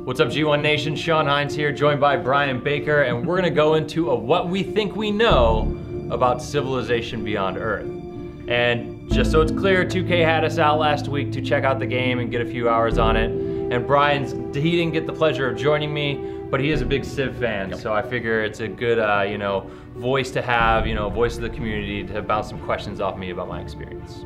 What's up, G1 Nation? Sean Hines here, joined by Brian Baker, and we're gonna go into what we think we know about civilization beyond Earth. And just so it's clear, 2K had us out last week to check out the game and get a few hours on it. And he didn't get the pleasure of joining me, but he is a big Civ fan, so I figure it's a good, voice to have, voice of the community to bounce some questions off me about my experience.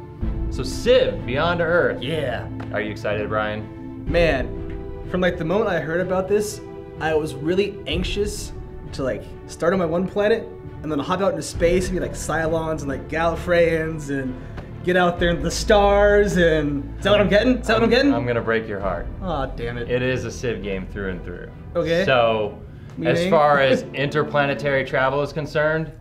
So Civ, Beyond Earth. Yeah. Are you excited, Brian? Man, from like the moment I heard about this, I was really anxious to like start on my one planet and then hop out into space and be like Cylons and like Gallifreyans and get out there in the stars and... Is that what I'm getting? Is that what I'm getting? I'm gonna break your heart. Aw, damn it. It is a Civ game through and through. Okay. So, as far as interplanetary travel is concerned,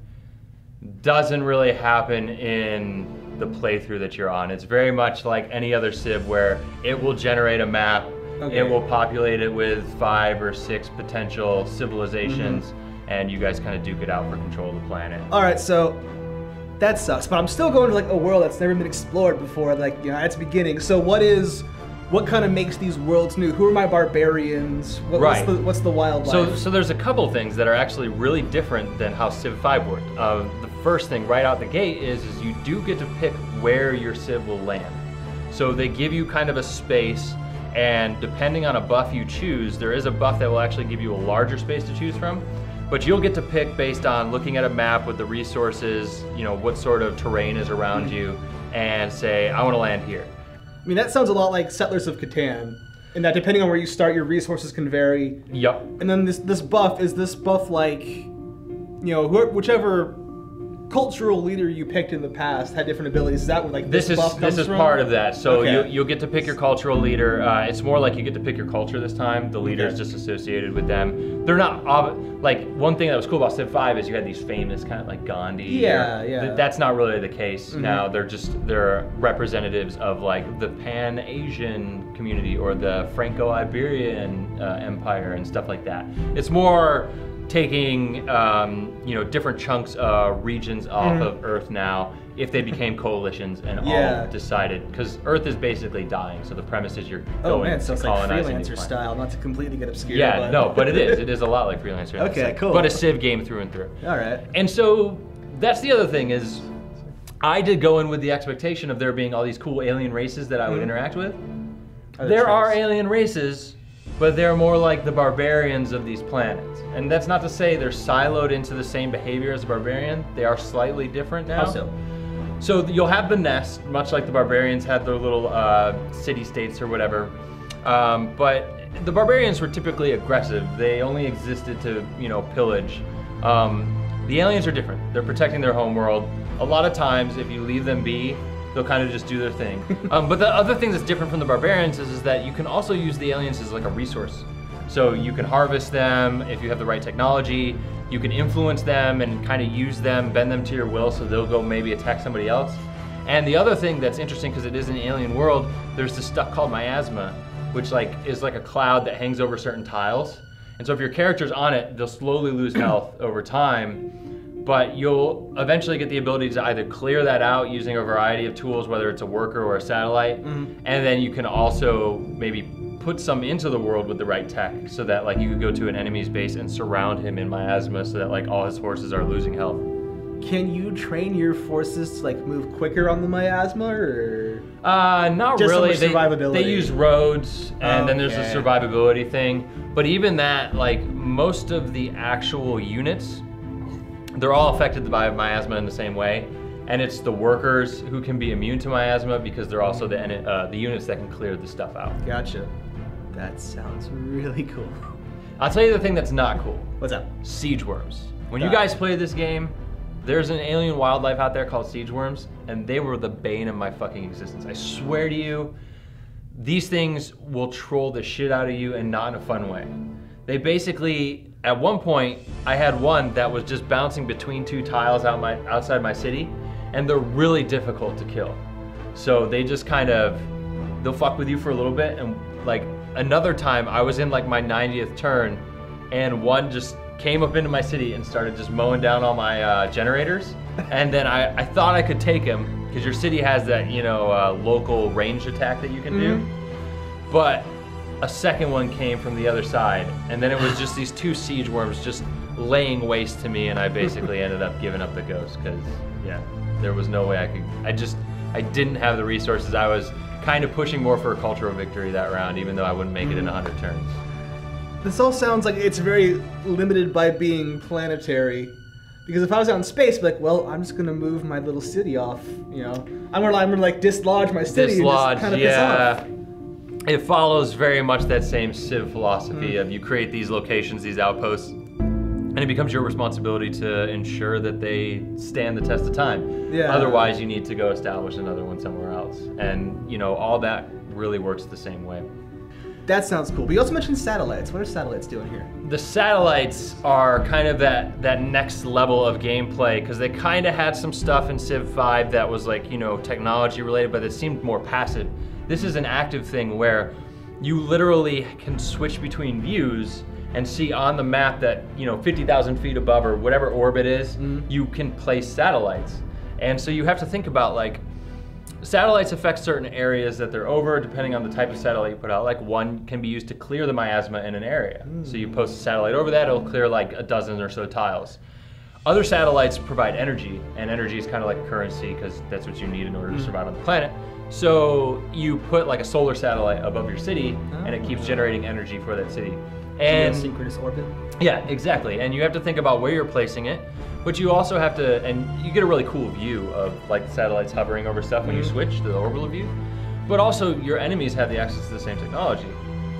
doesn't really happen in the playthrough that you're on. It's very much like any other Civ where it will generate a map, it will populate it with 5 or 6 potential civilizations, and you guys kind of duke it out for control of the planet. All right, so that sucks, but I'm still going to like a world that's never been explored before, like, at its beginning. So what kind of makes these worlds new? Who are my barbarians? What's the wildlife? So there's a couple things that are actually really different than how Civ 5 worked. The first thing right out the gate is you do get to pick where your Civ will land. So they give you kind of a space, and depending on a buff you choose, there is a buff that will actually give you a larger space to choose from. But you'll get to pick based on looking at a map with the resources, what sort of terrain is around you, and say, I want to land here. I mean, that sounds a lot like Settlers of Catan, in that depending on where you start, your resources can vary. Yep. And then this buff, is this buff like, whichever cultural leader you picked in the past had different abilities? Is that what like this buff comes from? This is part of that. So you'll get to pick your cultural leader. It's more like you get to pick your culture this time. The leader is just associated with them. They're not, like, one thing that was cool about Civ 5 is you had these famous kind of like Gandhi. Yeah. That's not really the case now. They're representatives of like the Pan-Asian community or the Franco-Iberian Empire and stuff like that. It's more taking different chunks of regions off of Earth now if they became coalitions and all decided, because Earth is basically dying, so the premise is you're going to so it's colonize like Freelancer style, not to completely get obscure. Yeah, but it is a lot like Freelancer. Okay, cool. But a Civ game through and through. All right. And so that's the other thing is, I did go in with the expectation of there being all these cool alien races that I would interact with. There are alien races, but they're more like the barbarians of these planets. And that's not to say they're siloed into the same behavior as a barbarian. They are slightly different now. How so? So you'll have the nest, much like the barbarians had their little city-states or whatever. But the barbarians were typically aggressive. They only existed to, pillage. The aliens are different. They're protecting their homeworld. A lot of times, if you leave them be, they'll kind of just do their thing. But the other thing that's different from the barbarians is that you can also use the aliens as like a resource. So you can harvest them if you have the right technology. You can influence them and kind of use them, bend them to your will, so they'll go maybe attack somebody else. And the other thing that's interesting, because it is an alien world, there's this stuff called miasma, which is like a cloud that hangs over certain tiles. And so if your character's on it, they'll slowly lose health over time. But you'll eventually get the ability to either clear that out using a variety of tools, whether it's a worker or a satellite, and then you can also maybe put some into the world with the right tech, so that like you could go to an enemy's base and surround him in miasma, so that like all his forces are losing health. Can you train your forces to like move quicker on the miasma, or? Not just really. Survivability? They use roads, and then there's a survivability thing. But even that, like most of the actual units, they're all affected by miasma in the same way. And it's the workers who can be immune to miasma because they're also the units that can clear the stuff out. Gotcha. That sounds really cool. I'll tell you the thing that's not cool. What's up? Siege worms. When you guys play this game, there's an alien wildlife out there called siege worms, and they were the bane of my fucking existence. I swear to you, these things will troll the shit out of you, and not in a fun way. They basically, at one point, I had one that was just bouncing between 2 tiles outside my city, and they're really difficult to kill. So they just they'll fuck with you for a little bit, and like another time I was in like my 90th turn, and one just came up into my city and started just mowing down all my generators. And then I thought I could take him, because your city has that, local ranged attack that you can do. but a second one came from the other side, and then it was just these 2 siege worms just laying waste to me, and I basically ended up giving up the ghost because, yeah, there was no way I could. I didn't have the resources. I was kind of pushing more for a cultural victory that round, even though I wouldn't make it in 100 turns. This all sounds like it's very limited by being planetary. Because if I was out in space, I'd be like, well, I'm just gonna move my little city off, you know. I'm gonna like dislodge my city Dislodge, and just kind of yeah. piss off. It follows very much that same Civ philosophy of you create these locations, these outposts, and it becomes your responsibility to ensure that they stand the test of time. Yeah. Otherwise, you need to go establish another one somewhere else. And, you know, all that really works the same way. That sounds cool. But you also mentioned satellites. What are satellites doing here? The satellites are kind of that next level of gameplay, because they kind of had some stuff in Civ 5 that was like, you know, technology related, but it seemed more passive. This is an active thing where you literally can switch between views and see on the map that, you know, 50,000 feet above or whatever orbit is, you can place satellites. And so you have to think about, like, satellites affect certain areas that they're over depending on the type of satellite you put out. Like, one can be used to clear the miasma in an area. So you post a satellite over that, it'll clear like a dozen or so tiles. Other satellites provide energy, and energy is kind of like a currency because that's what you need in order to survive on the planet. So you put like a solar satellite above your city, and it keeps generating energy for that city. And synchronous orbit? Yeah, exactly. And you have to think about where you're placing it, but you also have to, and you get a really cool view of like satellites hovering over stuff when you switch to the orbital view. But also your enemies have the access to the same technology.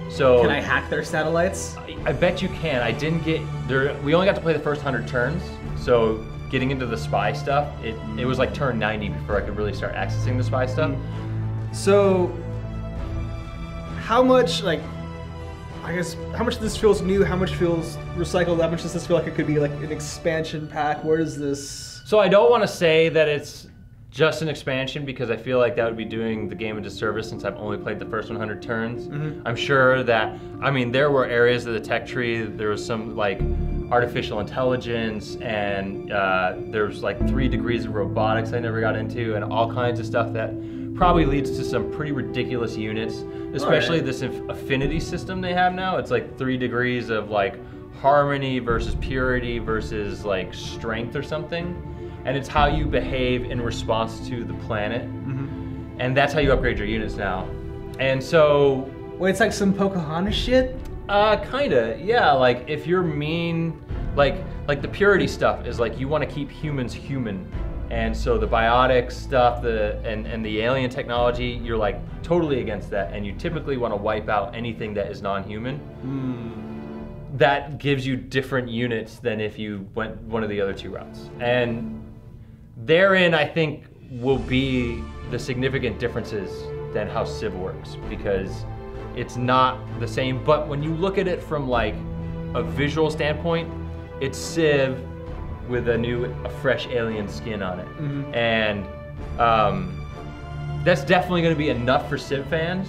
So can I hack their satellites? I bet you can. I didn't get there. We only got to play the first 100 turns. So getting into the spy stuff, it was like turn 90 before I could really start accessing the spy stuff. So how much, like, I guess, how much of this feels new, how much feels recycled, how much does this feel like it could be like an expansion pack? Where does this... So I don't want to say that it's just an expansion because I feel like that would be doing the game a disservice since I've only played the first 100 turns. I'm sure that, I mean, there were areas of the tech tree, there was some like artificial intelligence, and there's like 3 degrees of robotics I never got into, and all kinds of stuff that probably leads to some pretty ridiculous units, especially this affinity system they have now. It's like 3 degrees of like harmony versus purity versus like strength or something. And it's how you behave in response to the planet. And that's how you upgrade your units now. And so... Wait, it's like some Pocahontas shit? Kinda, yeah. Like if you're mean, like the purity stuff is like you want to keep humans human. And so the biotic stuff, and the alien technology, you're like totally against that, and you typically want to wipe out anything that is non-human. That gives you different units than if you went one of the other 2 routes. And therein, I think, will be the significant differences than how Civ works, because it's not the same. But when you look at it from like a visual standpoint, it's Civ with a fresh alien skin on it. And that's definitely going to be enough for Civ fans,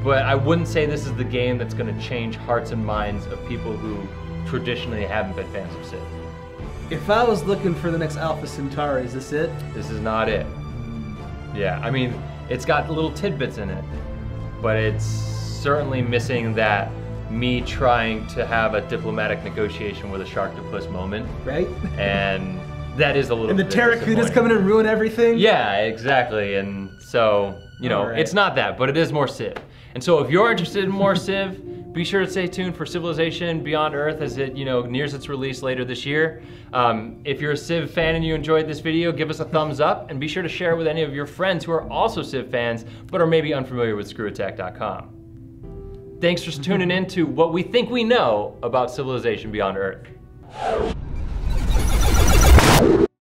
but I wouldn't say this is the game that's going to change hearts and minds of people who traditionally haven't been fans of Civ. If I was looking for the next Alpha Centauri, is this it? This is not it. Yeah, I mean, it's got little tidbits in it, but it's certainly missing that me trying to have a diplomatic negotiation with a Sharktopus moment. Right? And that is a little And the Terracudas come in and ruin everything? Yeah, exactly. And so, you know, it's not that, but it is more Civ. And so if you're interested in more Civ, be sure to stay tuned for Civilization Beyond Earth as it, you know, nears its release later this year. If you're a Civ fan and you enjoyed this video, give us a thumbs up, and be sure to share it with any of your friends who are also Civ fans, but are maybe unfamiliar with ScrewAttack.com. Thanks for tuning in to what we think we know about Civilization Beyond Earth.